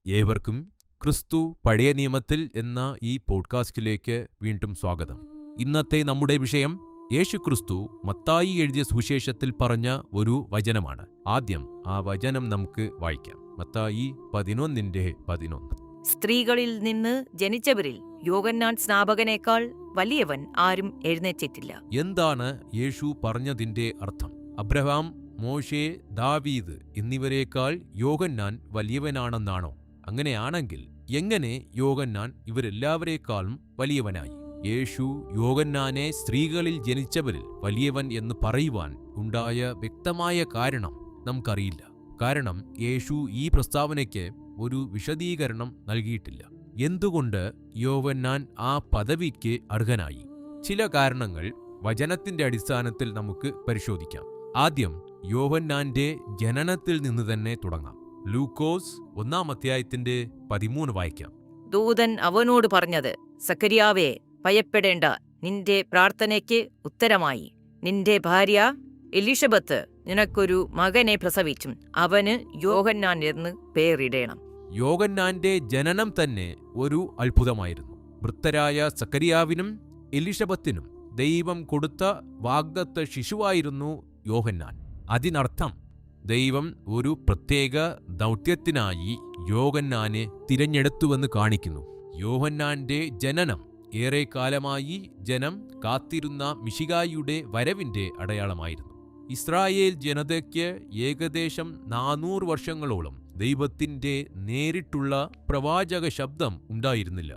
ഏവർക്കും ക്രിസ്തു പഴയ നിയമത്തിൽ എന്ന ഈ പോഡ്കാസ്റ്റിലേക്ക് വീണ്ടും സ്വാഗതം. ഇന്നത്തെ നമ്മുടെ വിഷയം യേശുക്രിസ്തു മത്തായി എഴുതിയ സുവിശേഷത്തിൽ പറഞ്ഞ ഒരു വചനമാണ്. ആദ്യം ആ വചനം നമുക്ക് വായിക്കാം. മത്തായി 11:11. സ്ത്രീകളിൽ നിന്ന് ജനിച്ചവരിൽ യോഹന്നാൻ സ്നാപകനേക്കാൾ വലിയവൻ ആരും എഴുന്നേറ്റിട്ടില്ല. എന്താണ് യേശു പറഞ്ഞതിന്റെ അർത്ഥം? അബ്രഹാം, മോശെ, ദാവീദ് എന്നിവരേക്കാൾ യോഹന്നാൻ വലിയവനാണെന്നാണോ? അങ്ങനെയാണെങ്കിൽ എങ്ങനെ യോഹന്നാൻ ഇവരെല്ലാവരേക്കാളും വലിയവനായി? യേശു യോഹന്നാനെ സ്ത്രീകളിൽ ജനിച്ചവരിൽ വലിയവൻ എന്ന് പറയുവാൻ ഉണ്ടായ വ്യക്തമായ കാരണം നമുക്കറിയില്ല. കാരണം യേശു ഈ പ്രസ്താവനയ്ക്ക് ഒരു വിശദീകരണം നൽകിയിട്ടില്ല. എന്തുകൊണ്ട് യോഹന്നാൻ ആ പദവിക്ക് അർഹനായി? ചില കാരണങ്ങൾ വചനത്തിന്റെ അടിസ്ഥാനത്തിൽ നമുക്ക് പരിശോധിക്കാം. ആദ്യം യോഹന്നാന്റെ ജനനത്തിൽ നിന്ന് തന്നെ തുടങ്ങാം. ലൂക്കോസ് 1:13 വായിക്കാം. ദൂതൻ അവനോട് പറഞ്ഞത്, സക്കറിയാവേ, ഭയപ്പെടേണ്ട, നിന്റെ പ്രാർത്ഥനയ്ക്ക് ഉത്തരമായി നിന്റെ ഭാര്യ എലിസബത്ത് നിനക്കൊരു മകനെ പ്രസവിച്ചും അവന് യോഹന്നാൻ എന്ന് പേരിടേണം. യോഹന്നാന്റെ ജനനം തന്നെ ഒരു അത്ഭുതമായിരുന്നു. വൃദ്ധരായ സക്കറിയാവിനും എലിസബത്തിനും ദൈവം കൊടുത്ത വാഗ്ദത്ത ശിശുവായിരുന്നു യോഹന്നാൻ. അതിനർത്ഥം ദൈവം ഒരു പ്രത്യേക ദൗത്യത്തിനായി യോഹന്നാനെ തിരഞ്ഞെടുത്തുവെന്ന് കാണിക്കുന്നു. യോഹന്നാന്റെ ജനനം ഏറെക്കാലമായി ജനം കാത്തിരുന്ന മിശിഹായുടെ വരവിന്റെ അടയാളമായിരുന്നു. ഇസ്രായേൽ ജനതയ്ക്ക് ഏകദേശം 400 വർഷങ്ങളോളം ദൈവത്തിന്റെ നേരിട്ടുള്ള പ്രവാചക ശബ്ദം ഉണ്ടായിരുന്നില്ല.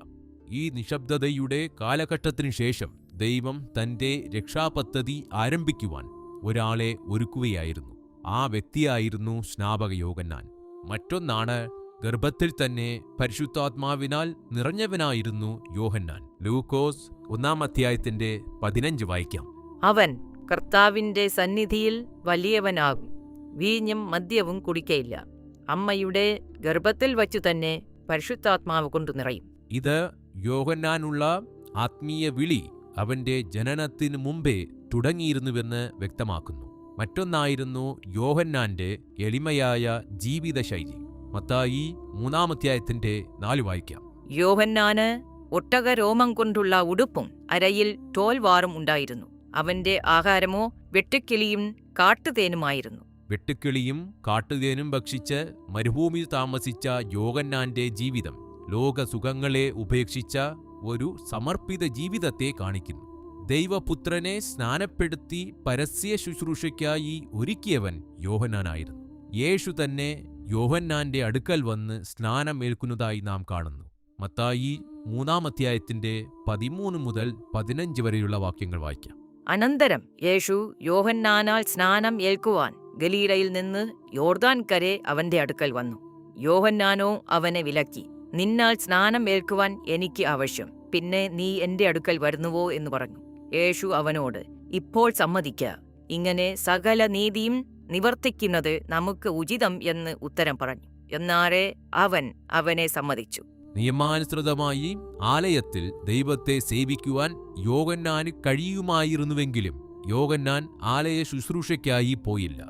ഈ നിശബ്ദതയുടെ കാലഘട്ടത്തിനു ശേഷം ദൈവം തന്റെ രക്ഷാപദ്ധതി ആരംഭിക്കുവാൻ ഒരാളെ ഒരുക്കുകയായിരുന്നു. ആ വ്യക്തിയായിരുന്നു സ്നാപക യോഹന്നാൻ. മറ്റൊന്നാണ്, ഗർഭത്തിൽ തന്നെ പരിശുദ്ധാത്മാവിനാൽ നിറഞ്ഞവനായിരുന്നു യോഹന്നാൻ. ലൂക്കോസ് 1:15 വായിക്കാം. അവൻ കർത്താവിന്റെ സന്നിധിയിൽ വലിയവനാകും, വീഞ്ഞും മദ്യവും കുടിക്കയില്ല, അമ്മയുടെ ഗർഭത്തിൽ വച്ചു തന്നെ പരിശുദ്ധാത്മാവ് കൊണ്ടു നിറയും. ഇത് യോഹന്നാനുള്ള ആത്മീയ വിളി അവന്റെ ജനനത്തിനു മുമ്പേ തുടങ്ങിയിരുന്നുവെന്ന് വ്യക്തമാക്കുന്നു. മറ്റൊന്നായിരുന്നു യോഹന്നാന്റെ എളിമയായ ജീവിതശൈലി. മത്തായി 3:4 വായിക്കാം. യോഹന്നാന് ഒട്ടകരോമം കൊണ്ടുള്ള ഉടുപ്പും അരയിൽ തോൽവാറും ഉണ്ടായിരുന്നു. അവന്റെ ആഹാരമോ വെട്ടുക്കിളിയും കാട്ടുതേനുമായിരുന്നു. വെട്ടുക്കിളിയും കാട്ടുതേനും ഭക്ഷിച്ച് മരുഭൂമിയിൽ താമസിച്ച യോഹന്നാന്റെ ജീവിതം ലോകസുഖങ്ങളെ ഉപേക്ഷിച്ച ഒരു സമർപ്പിത ജീവിതത്തെ കാണിക്കുന്നു. ദൈവപുത്രനെ സ്നാനപ്പെടുത്തി പരസ്യ ശുശ്രൂഷയ്ക്കായി ഒരുക്കിയവൻ യോഹന്നാനായിരുന്നു. യേശു തന്നെ യോഹന്നാന്റെ അടുക്കൽ വന്ന് സ്നാനമേൽക്കുന്നതായി നാം കാണുന്നു. മത്തായി 3:13-15 വരെയുള്ള വാക്യങ്ങൾ വായിക്കാം. അനന്തരം യേശു യോഹന്നാനാൽ സ്നാനം ഏൽക്കുവാൻ ഗലീലയിൽ നിന്ന് യോർദാൻ കരെ അവന്റെ അടുക്കൽ വന്നു. യോഹന്നാനോ അവനെ വിലക്കി, നിന്നാൽ സ്നാനം ഏൽക്കുവാൻ എനിക്ക് ആവശ്യം, പിന്നെ നീ എന്റെ അടുക്കൽ വരുന്നുവോ എന്ന് പറഞ്ഞു. യേശു അവനോട്, ഇപ്പോൾ സമ്മതിക്ക, ഇങ്ങനെ സകല നീതിയും നിവർത്തിക്കുന്നത് നമുക്ക് ഉചിതം എന്ന് ഉത്തരം പറഞ്ഞു. എന്നാറെ അവൻ അവനെ സമ്മതിച്ചു. നിയമാനുസൃതമായി ആലയത്തിൽ ദൈവത്തെ സേവിക്കുവാൻ യോഹന്നാന് കഴിയുമായിരുന്നുവെങ്കിലും യോഹന്നാൻ ആലയ ശുശ്രൂഷയ്ക്കായി പോയില്ല.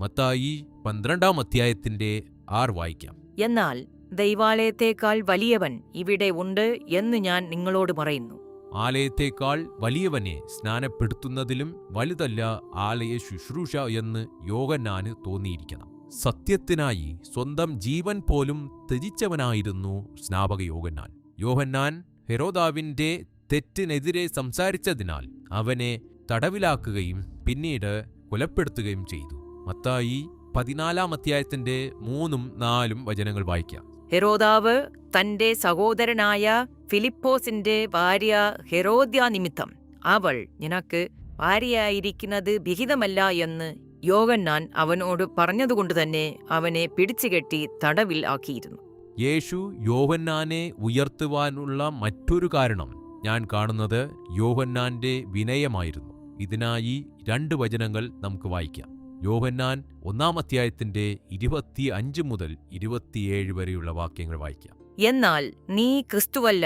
മത്തായി 12:6 വായിക്കാം. എന്നാൽ ദൈവാലയത്തേക്കാൾ വലിയവൻ ഇവിടെ ഉണ്ട് എന്ന് ഞാൻ നിങ്ങളോട് പറയുന്നു. ആലയത്തേക്കാൾ വലിയവനെ സ്നാനപ്പെടുത്തുന്നതിലും വലുതല്ല ആലയ ശുശ്രൂഷ എന്ന് യോഹന്നാന് തോന്നിയിരിക്കണം. സത്യത്തിനായി സ്വന്തം ജീവൻ പോലും ത്യജിച്ചവനായിരുന്നു സ്നാപക യോഹന്നാൻ. യോഹന്നാൻ ഹെരോദാവിന്റെ തെറ്റിനെതിരെ സംസാരിച്ചതിനാൽ അവനെ തടവിലാക്കുകയും പിന്നീട് കൊലപ്പെടുത്തുകയും ചെയ്തു. മത്തായി 14:3-4 വചനങ്ങൾ വായിക്കാം. ഹെരോദാവ് തന്റെ സഹോദരനായ ഫിലിപ്പോസിന്റെ ഭാര്യ ഹെരോദ്യ നിമിത്തം അവൾ നിനക്ക് ഭാര്യയായിരിക്കുന്നത് വിഹിതമല്ല എന്ന് യോഹന്നാൻ അവനോട് പറഞ്ഞതുകൊണ്ടുതന്നെ അവനെ പിടിച്ചുകെട്ടി തടവിൽ ആക്കിയിരുന്നു. യേശു യോഹന്നാനെ ഉയർത്തുവാനുള്ള മറ്റൊരു കാരണം ഞാൻ കാണുന്നത് യോഹന്നാന്റെ വിനയമായിരുന്നു. ഇതിനായി 2 വചനങ്ങൾ നമുക്ക് വായിക്കാം. യോഹന്നാൻ 1:25-27 വരെയുള്ള വാക്യങ്ങൾ വായിക്കാം. എന്നാൽ നീ ക്രിസ്തുവല്ല,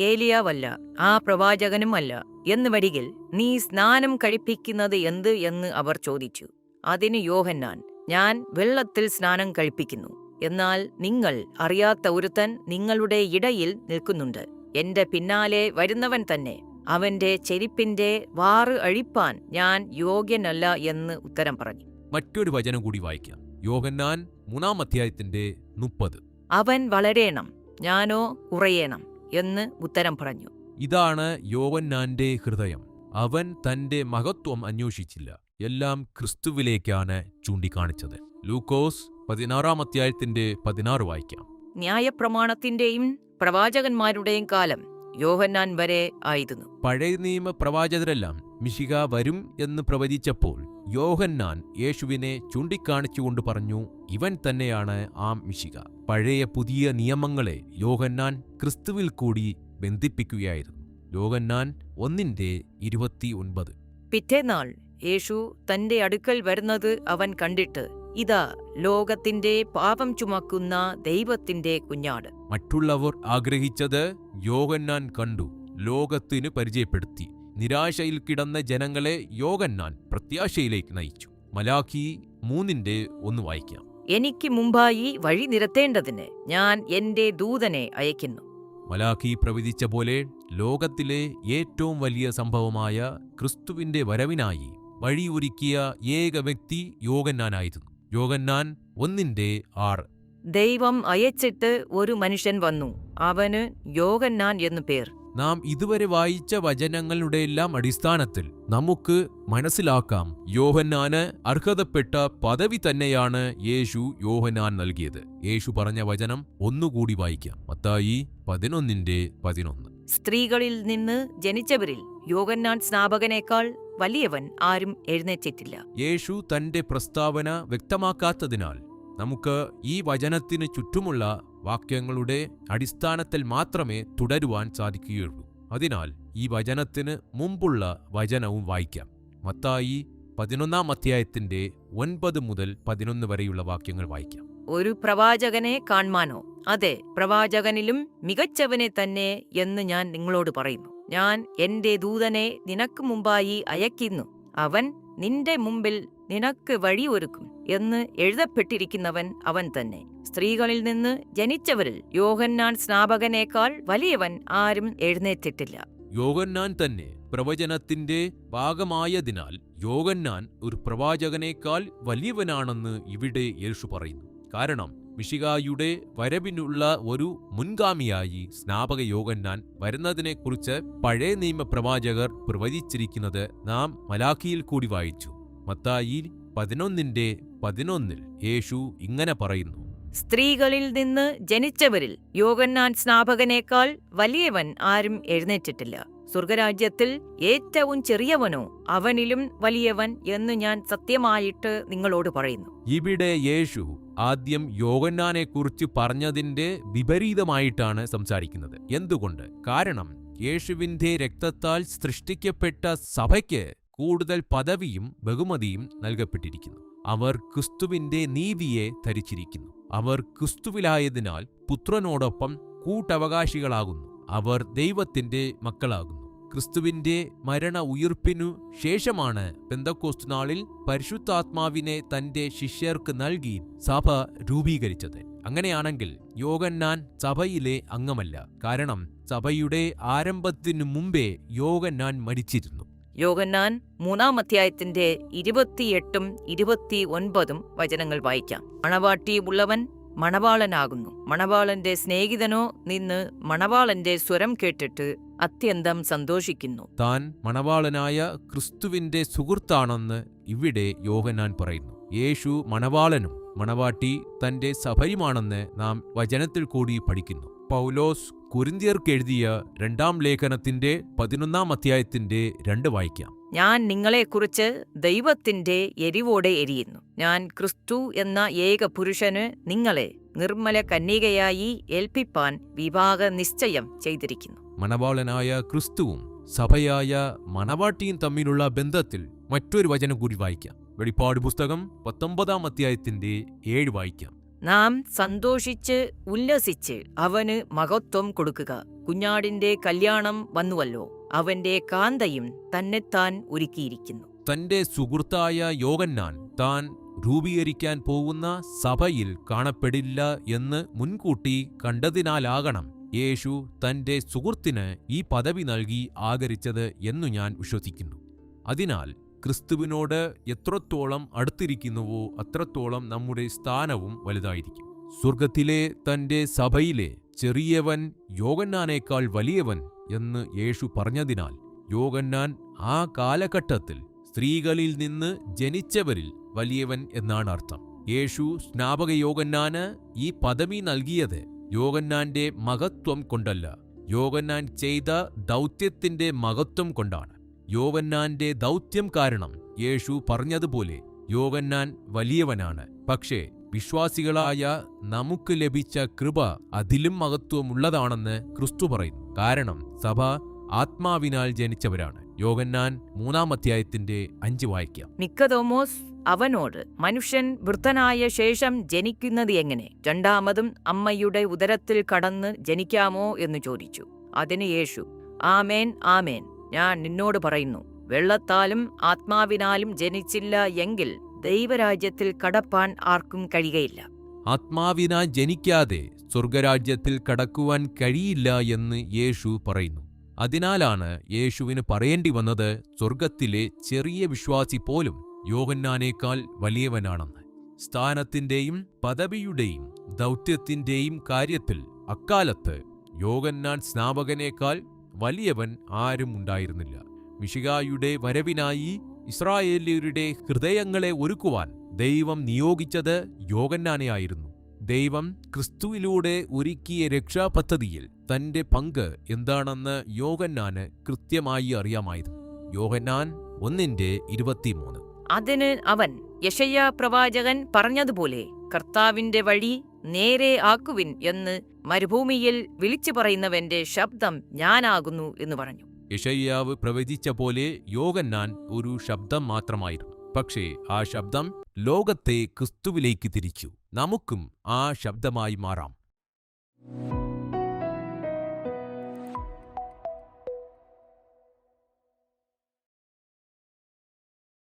ഏലിയാവല്ല, ആ പ്രവാചകനുമല്ല എന്ന് വരികിൽ നീ സ്നാനം കഴിപ്പിക്കുന്നത് എന്ത് എന്ന് അവർ ചോദിച്ചു. അതിന് യോഹന്നാൻ, ഞാൻ വെള്ളത്തിൽ സ്നാനം കഴിപ്പിക്കുന്നു, എന്നാൽ നിങ്ങൾ അറിയാത്ത ഒരുത്തൻ നിങ്ങളുടെ ഇടയിൽ നിൽക്കുന്നുണ്ട്. എന്റെ പിന്നാലെ വരുന്നവൻ തന്നെ. അവന്റെ ചെരിപ്പിന്റെ വാറ് അഴിപ്പാൻ ഞാൻ യോഗ്യനല്ല എന്ന് ഉത്തരം പറഞ്ഞു. മറ്റൊരു വചനം കൂടി വായിക്കാം. യോഹന്നാൻ 3:30. അവൻ വളരേണം, ഞാനോ കുറയേണം എന്ന് ഉത്തരം പറഞ്ഞു. ഇതാണ് യോഹന്നാന്റെ ഹൃദയം. അവൻ തന്റെ മഹത്വം അന്വേഷിച്ചില്ല, എല്ലാം ക്രിസ്തുവിലേക്കാണ് ചൂണ്ടിക്കാണിച്ചത്. ലൂക്കോസ് 16:16 വായിക്കാം. ന്യായപ്രമാണത്തിന്റെയും പ്രവാചകന്മാരുടെയും കാലം യോഹന്നാൻ വരെ ആയിരുന്നു. പഴയ നിയമ പ്രവാചകരെല്ലാം മിശിഹ വരും എന്ന് പ്രവചിച്ചപ്പോൾ യോഹന്നാൻ യേശുവിനെ ചൂണ്ടിക്കാണിച്ചുകൊണ്ട് പറഞ്ഞു, ഇവൻ തന്നെയാണ് ആ മിശിഹ. പഴയ പുതിയ നിയമങ്ങളെ യോഹന്നാൻ ക്രിസ്തുവിൽ കൂടി ബന്ധിപ്പിക്കുകയായിരുന്നു. യോഹന്നാൻ 1:29. പിറ്റേന്നാൾ യേശു തന്റെ അടുക്കൽ വരുന്നത് അവൻ കണ്ടിട്ട്, ഇതാ ലോകത്തിന്റെ പാപം ചുമക്കുന്ന ദൈവത്തിന്റെ കുഞ്ഞാട്. മറ്റുള്ളവർ ആഗ്രഹിച്ചത് യോഹന്നാൻ കണ്ടു, ലോകത്തിന് പരിചയപ്പെടുത്തി. നിരാശയിൽ കിടന്ന ജനങ്ങളെ യോഹന്നാൻ പ്രത്യാശയിലേക്ക് നയിച്ചു. മലാഖി 3:1 വായിക്കാം. എനിക്ക് മുമ്പായി വഴി നിരത്തേണ്ടതിന് ഞാൻ എന്റെ ദൂതനെ അയക്കുന്നു. മലാഖി പ്രവചിച്ച പോലെ ലോകത്തിലെ ഏറ്റവും വലിയ സംഭവമായ ക്രിസ്തുവിന്റെ വരവിനായി വഴിയൊരുക്കിയ ഏക വ്യക്തി യോഹന്നാനായിരുന്നു. യോഹന്നാൻ 1:6. ദൈവം അയച്ചിട്ട് ഒരു മനുഷ്യൻ വന്നു, അവന് യോഹന്നാൻ എന്നു പേർ. നാം ഇതുവരെ വായിച്ച വചനങ്ങളുടെയെല്ലാം അടിസ്ഥാനത്തിൽ നമുക്ക് മനസ്സിലാക്കാം, യോഹന്നാന് അർഹതപ്പെട്ട പദവി തന്നെയാണ് യേശു യോഹന്നാൻ നൽകിയത്. യേശു പറഞ്ഞ വചനം ഒന്നുകൂടി വായിക്കാം. മത്തായി 11:11. സ്ത്രീകളിൽ നിന്ന് ജനിച്ചവരിൽ യോഹന്നാൻ സ്നാപകനേക്കാൾ വലിയവൻ ആരും എഴുന്നേറ്റിട്ടില്ല. യേശു തന്റെ പ്രസ്താവന വ്യക്തമാക്കാത്തതിനാൽ നമുക്ക് ഈ വചനത്തിന് ചുറ്റുമുള്ള വാക്യങ്ങളുടെ അടിസ്ഥാനത്തിൽ മാത്രമേ തുടരുവാൻ സാധിക്കുകയുള്ളൂ. അതിനാൽ ഈ വചനത്തിന് മുമ്പുള്ള വചനവും വായിക്കാം. മത്തായി 11:9 മുതൽ 11 വരെയുള്ള വാക്യങ്ങൾ വായിക്കാം. ഒരു പ്രവാചകനെ കാൺമാനോ? അതെ, പ്രവാചകനിലും മികച്ചവനെ തന്നെ എന്ന് ഞാൻ നിങ്ങളോട് പറയുന്നു. ഞാൻ എന്റെ ദൂതനെ നിനക്ക് മുമ്പായി അയക്കുന്നു. അവൻ നിന്റെ മുമ്പിൽ നിനക്ക് വഴിയൊരുക്കും എന്ന് എഴുതപ്പെട്ടിരിക്കുന്നവൻ അവൻ തന്നെ. സ്ത്രീകളിൽ നിന്ന് ജനിച്ചവരിൽ യോഹന്നാൻ സ്നാപകനേക്കാൾ വലിയവൻ ആരും എഴുന്നേറ്റിട്ടില്ല. യോഹന്നാൻ തന്നെ പ്രവചനത്തിന്റെ ഭാഗമായതിനാൽ യോഹന്നാൻ ഒരു പ്രവാചകനേക്കാൾ വലിയവനാണെന്ന് ഇവിടെ യേശു പറയുന്നു. കാരണം മിശിഹായുടെ വരവിനുള്ള ഒരു മുൻഗാമിയായി സ്നാപക യോഹന്നാൻ വരുന്നതിനെക്കുറിച്ച് പഴയ നിയമ പ്രവാചകർ പ്രവചിച്ചിരിക്കുന്നത് നാം മലാഖിയിൽ കൂടി വായിച്ചു. മത്തായി 11:11 യേശു ഇങ്ങനെ പറയുന്നു, സ്ത്രീകളിൽ നിന്ന് ജനിച്ചവരിൽ യോഹന്നാൻ സ്നാപകനേക്കാൾ വലിയവൻ ആരും എഴുന്നേറ്റിട്ടില്ല. സ്വർഗരാജ്യത്തിൽ ഏറ്റവും ചെറിയവനോ അവനിലും വലിയവൻ എന്ന് ഞാൻ സത്യമായിട്ട് നിങ്ങളോട് പറയുന്നു. ഇവിടെ യേശു ആദ്യം യോഹന്നാനെക്കുറിച്ച് പറഞ്ഞതിന്റെ വിപരീതമായിട്ടാണ് സംസാരിക്കുന്നത്. എന്തുകൊണ്ട്? കാരണം യേശുവിന്റെ രക്തത്താൽ സൃഷ്ടിക്കപ്പെട്ട സഭയ്ക്ക് കൂടുതൽ പദവിയും ബഹുമതിയും നൽകപ്പെട്ടിരിക്കുന്നു. അവർ ക്രിസ്തുവിന്റെ നീതിയെ ധരിച്ചിരിക്കുന്നു. അവർ ക്രിസ്തുവിലായതിനാൽ പുത്രനോടൊപ്പം കൂട്ടവകാശികളാകുന്നു. അവർ ദൈവത്തിന്റെ മക്കളാകുന്നു. ക്രിസ്തുവിന്റെ മരണ ഉയിർപ്പിനു ശേഷമാണ് പെന്തക്കോസ്ത് നാളിൽ പരിശുദ്ധാത്മാവിനെ തന്റെ ശിഷ്യർക്ക് നൽകി സഭ രൂപീകരിച്ചത്. അങ്ങനെയാണെങ്കിൽ യോഹന്നാൻ സഭയിലെ അംഗമല്ല. കാരണം സഭയുടെ ആരംഭത്തിനു മുമ്പേ യോഹന്നാൻ മരിച്ചിരുന്നു. യോഹന്നാൻ 3:28 29 വചനങ്ങൾ വായിക്കാം. മണവാട്ടിയുള്ളവൻ മണവാളനാകുന്നു. മണവാളന്റെ സ്നേഹിതനോ നിന്ന് മണവാളന്റെ സ്വരം കേട്ടിട്ട് അത്യന്തം സന്തോഷിക്കുന്നു. താൻ മണവാളനായ ക്രിസ്തുവിന്റെ സുഹൃത്താണെന്ന് ഇവിടെ യോഹന്നാൻ പറയുന്നു. യേശു മണവാളനും മണവാട്ടി തന്റെ സഭയുമാണെന്ന് നാം വചനത്തിൽ കൂടി പഠിക്കുന്നു. പൗലോസ് കൊരിന്ത്യർക്ക് എഴുതിയ 2-ാം ലേഖനത്തിന്റെ 11-2 വായിക്കാം. ഞാൻ നിങ്ങളെക്കുറിച്ച് ദൈവത്തിന്റെ എരിവോടെ എരിയുന്നു. ഞാൻ ക്രിസ്തു എന്ന ഏക പുരുഷന് നിങ്ങളെ നിർമ്മല കന്യകയായി ഏൽപ്പിപ്പാൻ വിവാഹ നിശ്ചയം ചെയ്തിരിക്കുന്നു. മണവാളനായ ക്രിസ്തുവും സഭയായ മണവാട്ടിയും തമ്മിലുള്ള ബന്ധത്തിൽ മറ്റൊരു വചനം കൂടി വായിക്കാം. വെളിപ്പാട് പുസ്തകം 19-7 വായിക്കാം. നാം സന്തോഷിച്ച് ഉല്ലസിച്ച് അവന് മഹത്വം കൊടുക്കുക. കുഞ്ഞാടിന്റെ കല്യാണം വന്നുവല്ലോ, അവന്റെ കാന്തയും തന്നെത്താൻ ഒരുക്കിയിരിക്കുന്നു. തന്റെ സുഹൃത്തായ യോഹന്നാൻ താൻ രൂപീകരിക്കാൻ പോകുന്ന സഭയിൽ കാണപ്പെടില്ല എന്ന് മുൻകൂട്ടി കണ്ടതിനാലാകണം യേശു തന്റെ സുഹൃത്തിന് ഈ പദവി നൽകി ആദരിച്ചത് എന്നു ഞാൻ വിശ്വസിക്കുന്നു. അതിനാൽ ക്രിസ്തുവിനോട് എത്രത്തോളം അടുത്തിരിക്കുന്നുവോ അത്രത്തോളം നമ്മുടെ സ്ഥാനവും വലുതായിരിക്കും. സ്വർഗത്തിലെ തന്റെ സഭയിലെ ചെറിയവൻ യോഹന്നാനേക്കാൾ വലിയവൻ എന്ന് യേശു പറഞ്ഞതിനാൽ യോഹന്നാൻ ആ കാലഘട്ടത്തിൽ സ്ത്രീകളിൽ നിന്ന് ജനിച്ചവരിൽ വലിയവൻ എന്നാണ് അർത്ഥം. യേശു സ്നാപക യോഹന്നാന് ഈ പദവി നൽകിയത് യോഹന്നാന്റെ മഹത്വം കൊണ്ടല്ല, യോഹന്നാൻ ചെയ്ത ദൗത്യത്തിന്റെ മഹത്വം കൊണ്ടാണ്. യോഹന്നാന്റെ ദൗത്യം കാരണം യേശു പറഞ്ഞതുപോലെ യോഹന്നാൻ വലിയവനാണ്. പക്ഷേ വിശ്വാസികളായ നമുക്ക് ലഭിച്ച കൃപ അതിലും മഹത്വമുള്ളതാണെന്ന് ക്രിസ്തു പറയുന്നു. കാരണം സഭ ആത്മാവിനാൽ ജനിച്ചവരാണ്. യോഹന്നാൻ 3:5 വായിക്കാം. നിക്കോദെമോസ് അവനോട്, മനുഷ്യൻ വൃദ്ധനായ ശേഷം ജനിക്കുന്നത് എങ്ങനെ? രണ്ടാമതും അമ്മയുടെ ഉദരത്തിൽ കടന്ന് ജനിക്കാമോ എന്ന് ചോദിച്ചു. അതിന് യേശു, ആമേൻ ആമേൻ, ഞാൻ നിന്നോട് പറയുന്നു, വെള്ളത്താലും ആത്മാവിനാലും ജനിച്ചില്ല എങ്കിൽ ദൈവരാജ്യത്തിൽ കടപ്പാൻ ആർക്കും കഴിയുകയില്ല. ആത്മാവിനാൽ ജനിക്കാതെ സ്വർഗരാജ്യത്തിൽ കടക്കുവാൻ കഴിയില്ല എന്ന് യേശു പറയുന്നു. അതിനാലാണ് യേശുവിന് പറയേണ്ടി വന്നത് സ്വർഗത്തിലെ ചെറിയ വിശ്വാസി പോലും യോഹന്നാനേക്കാൾ വലിയവനാണെന്ന്. സ്ഥാനത്തിന്റെയും പദവിയുടെയും ദൗത്യത്തിന്റെയും കാര്യത്തിൽ അക്കാലത്ത് യോഹന്നാൻ സ്നാപകനേക്കാൾ വലിയവൻ ആരും ഉണ്ടായിരുന്നില്ല. മിശിഹായുടെ വരവിനായി ഇസ്രായേല്യരുടെ ഹൃദയങ്ങളെ ഒരുക്കുവാൻ ദൈവം നിയോഗിച്ചത് യോഹന്നാനെയായിരുന്നു. ദൈവം ക്രിസ്തുവിലൂടെ ഒരുക്കിയ രക്ഷാപദ്ധതിയിൽ തന്റെ പങ്ക് എന്താണെന്ന് യോഹന്നാന് കൃത്യമായി അറിയാമായിരുന്നു. യോഹന്നാൻ 1:23. അതിന് അവൻ, യെശയ്യാ പ്രവാചകൻ പറഞ്ഞതുപോലെ കർത്താവിന്റെ വഴി നേരെ ആക്കുവിൻ എന്ന് മരുഭൂമിയിൽ വിളിച്ചു പറയുന്നവന്റെ ശബ്ദം ഞാനാകുന്നു എന്ന് പറഞ്ഞു. യെശയ്യാവ് പ്രവചിച്ച പോലെ യോഹന്നാൻ ഒരു ശബ്ദം മാത്രമായിരുന്നു. പക്ഷേ ആ ശബ്ദം ലോകത്തെ ക്രിസ്തുവിലേക്ക് തിരിച്ചു. നമുക്കും ആ ശബ്ദമായി മാറാം.